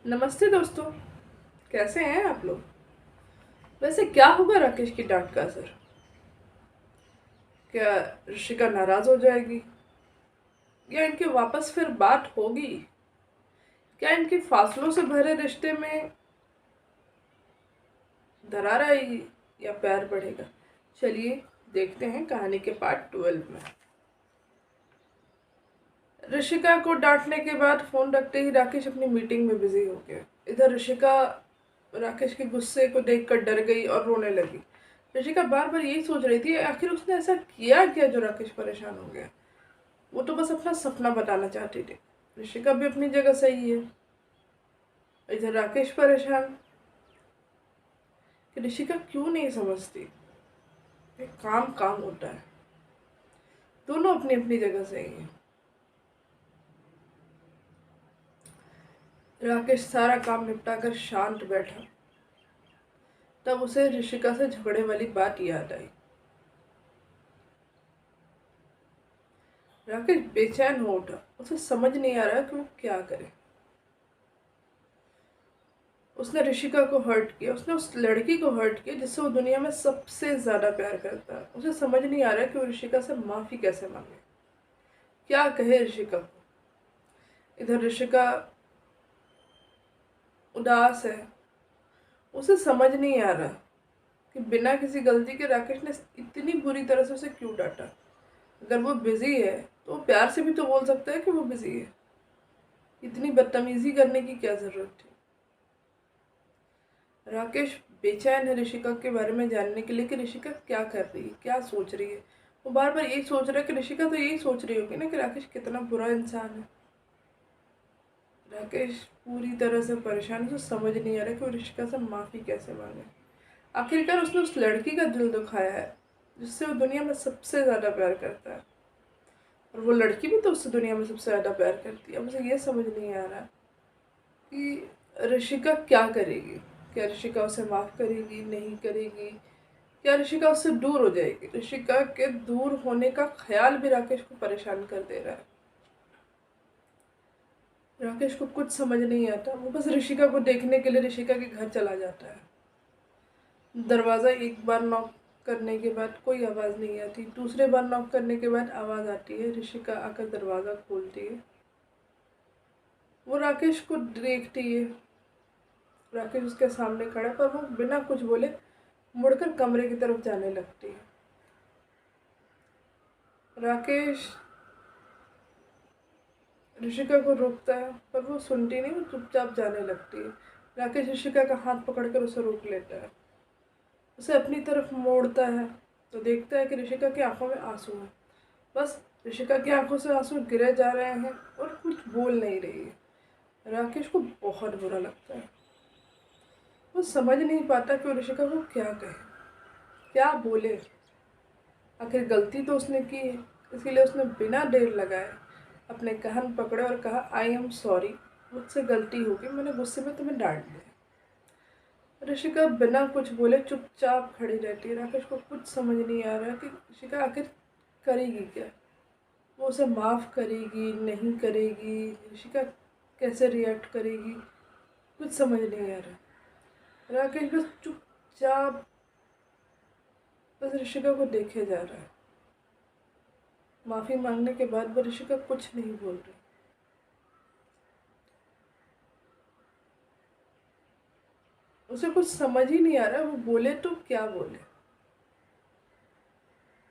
नमस्ते दोस्तों। कैसे हैं आप लोग? वैसे क्या होगा राकेश की डांट का असर? क्या ऋषिका नाराज हो जाएगी या इनके वापस फिर बात होगी? क्या इनके फासलों से भरे रिश्ते में दरार आएगी या प्यार बढ़ेगा? चलिए देखते हैं कहानी के पार्ट 12 में। ऋषिका को डांटने के बाद फोन रखते ही राकेश अपनी मीटिंग में बिजी हो गया। इधर ऋषिका राकेश के गुस्से को देखकर डर गई और रोने लगी। ऋषिका बार बार यही सोच रही थी आखिर उसने ऐसा किया क्या जो राकेश परेशान हो गया। वो तो बस अपना सपना बताना चाहती थी। ऋषिका भी अपनी जगह सही है। इधर राकेश परेशान कि ऋषिका क्यों नहीं समझती कि काम काम होता है। दोनों अपनी अपनी जगह सही है। राकेश सारा काम निपटा कर शांत बैठा। तब उसे ऋषिका से झगड़े वाली बात याद आई। राकेश बेचैन हो उठा। उसे समझ नहीं आ रहा कि वो क्या करे। उसने ऋषिका को हर्ट किया। उसने उस लड़की को हर्ट किया जिससे वो दुनिया में सबसे ज्यादा प्यार करता है। उसे समझ नहीं आ रहा कि वो ऋषिका से माफी कैसे मांगे, क्या कहे ऋषिका को। इधर ऋषिका उदास है। उसे समझ नहीं आ रहा कि बिना किसी गलती के राकेश ने इतनी बुरी तरह से उसे क्यों डांटा। अगर वो बिजी है तो वो प्यार से भी तो बोल सकता है कि वो बिजी है। इतनी बदतमीजी करने की क्या जरूरत थी। राकेश बेचैन है ऋषिका के बारे में जानने के लिए कि ऋषिका क्या कर रही है, क्या सोच रही है। वो बार बार यही सोच रहा है कि ऋषिका तो यही सोच रही होगी ना कि राकेश कितना बुरा इंसान है। राकेश पूरी तरह से परेशान है। उसे समझ नहीं आ रहा कि वो ऋषिका से माफ़ी कैसे मांगे। आखिरकार उसने उस लड़की का दिल दुखाया है जिससे वो दुनिया में सबसे ज़्यादा प्यार करता है। और वो लड़की भी तो उससे दुनिया में सबसे ज़्यादा प्यार करती है। अब उसे ये समझ नहीं आ रहा कि ऋषिका क्या करेगी। क्या ऋषिका उसे माफ़ करेगी, नहीं करेगी? क्या ऋषिका उससे दूर हो जाएगी? ऋषिका के दूर होने का ख्याल भी राकेश को परेशान कर दे रहा है। राकेश को कुछ समझ नहीं आता। वो बस ऋषिका को देखने के लिए ऋषिका के घर चला जाता है। दरवाज़ा एक बार नॉक करने के बाद कोई आवाज़ नहीं आती। दूसरे बार नॉक करने के बाद आवाज़ आती है। ऋषिका आकर दरवाज़ा खोलती है। वो राकेश को देखती है। राकेश उसके सामने खड़ा है पर वो बिना कुछ बोले मुड़कर कमरे की तरफ जाने लगती है। राकेश ऋषिका को रोकता है पर वो सुनती नहीं। वो चुपचाप जाने लगती है। राकेश ऋषिका का हाथ पकड़कर उसे रोक लेता है। उसे अपनी तरफ मोड़ता है तो देखता है कि ऋषिका की आंखों में आंसू है। बस ऋषिका की आंखों से आंसू गिरे जा रहे हैं और कुछ बोल नहीं रही है। राकेश को बहुत बुरा लगता है। वो समझ नहीं पाता कि वो ऋषिका को क्या कहे, क्या बोले। आखिर गलती तो उसने की है, इसीलिए उसने बिना देर लगाए अपने कान पकड़े और कहा, आई एम सॉरी, मुझसे गलती हो गई, मैंने गुस्से में तुम्हें डांट दिया। ऋषिका बिना कुछ बोले चुपचाप खड़ी रहती है। राकेश को कुछ समझ नहीं आ रहा कि ऋषिका आखिर करेगी क्या। वो उसे माफ़ करेगी, नहीं करेगी? ऋषिका कैसे रिएक्ट करेगी, कुछ समझ नहीं आ रहा। राकेश बस चुपचाप बस ऋषिका को देखे जा रहा है। माफ़ी मांगने के बाद वो ऋषिका कुछ नहीं बोल रही। उसे कुछ समझ ही नहीं आ रहा वो बोले तो क्या बोले।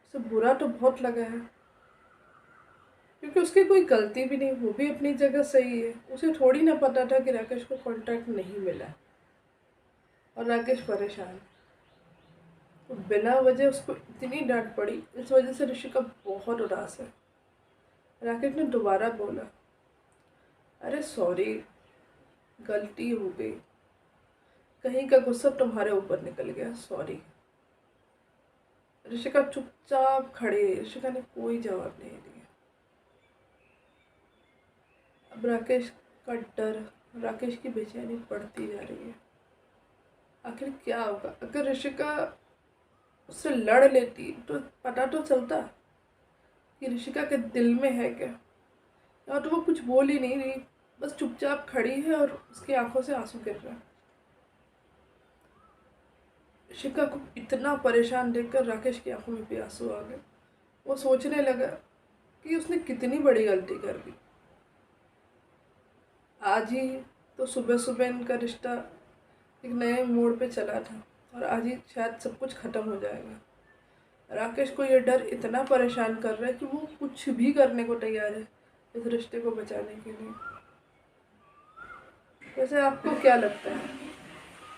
उसे बुरा तो बहुत लगा है क्योंकि उसकी कोई गलती भी नहीं, वो भी अपनी जगह सही है। उसे थोड़ी ना पता था कि राकेश को कॉन्ट्रैक्ट नहीं मिला और राकेश परेशान है। तो बिना वजह उसको इतनी डांट पड़ी, इस वजह से ऋषिका बहुत उदास है। राकेश ने दोबारा बोला, अरे सॉरी, गलती हो गई, कहीं का गुस्सा तुम्हारे ऊपर निकल गया, सॉरी। ऋषिका चुपचाप खड़ी है। ऋषिका ने कोई जवाब नहीं दिया। अब राकेश का डर, राकेश की बेचैनी बढ़ती जा रही है। आखिर क्या होगा अगर ऋषिका उससे लड़ लेती तो पता तो चलता कि ऋषिका के दिल में है क्या। या तो वो कुछ बोल ही नहीं रही, बस चुपचाप खड़ी है और उसकी आंखों से आंसू गिर रहा है। ऋषिका को इतना परेशान देखकर राकेश की आंखों में भी आंसू आ गए। वो सोचने लगा कि उसने कितनी बड़ी गलती कर दी। आज ही तो सुबह सुबह इनका रिश्ता एक नए मोड़ पे चला था और आज ही शायद सब कुछ खत्म हो जाएगा। राकेश को ये डर इतना परेशान कर रहा है कि वो कुछ भी करने को तैयार है इस रिश्ते को बचाने के लिए। वैसे आपको क्या लगता है,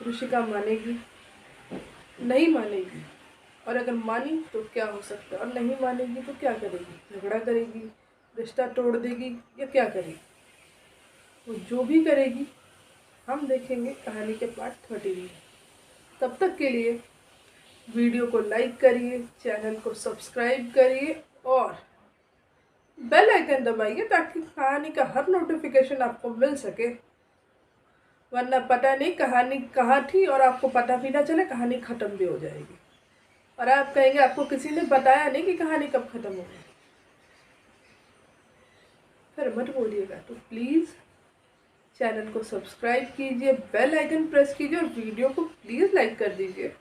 ऋषिका मानेगी? नहीं मानेगी? और अगर मानी तो क्या हो सकता है, और नहीं मानेगी तो क्या करेगी? झगड़ा करेगी, रिश्ता तोड़ देगी, या क्या करेगी? वो जो भी करेगी हम देखेंगे कहानी के पार्ट 30 में। तब तक के लिए वीडियो को लाइक करिए, चैनल को सब्सक्राइब करिए और बेल आइकन दबाइए ताकि कहानी का हर नोटिफिकेशन आपको मिल सके। वरना पता नहीं कहानी कहाँ थी और आपको पता भी ना चले, कहानी ख़त्म भी हो जाएगी और आप कहेंगे आपको किसी ने बताया नहीं कि कहानी कब ख़त्म हो गई। फिर मत बोलिएगा। तो प्लीज़ चैनल को सब्सक्राइब कीजिए, बेल आइकन प्रेस कीजिए और वीडियो को प्लीज़ लाइक कर दीजिए।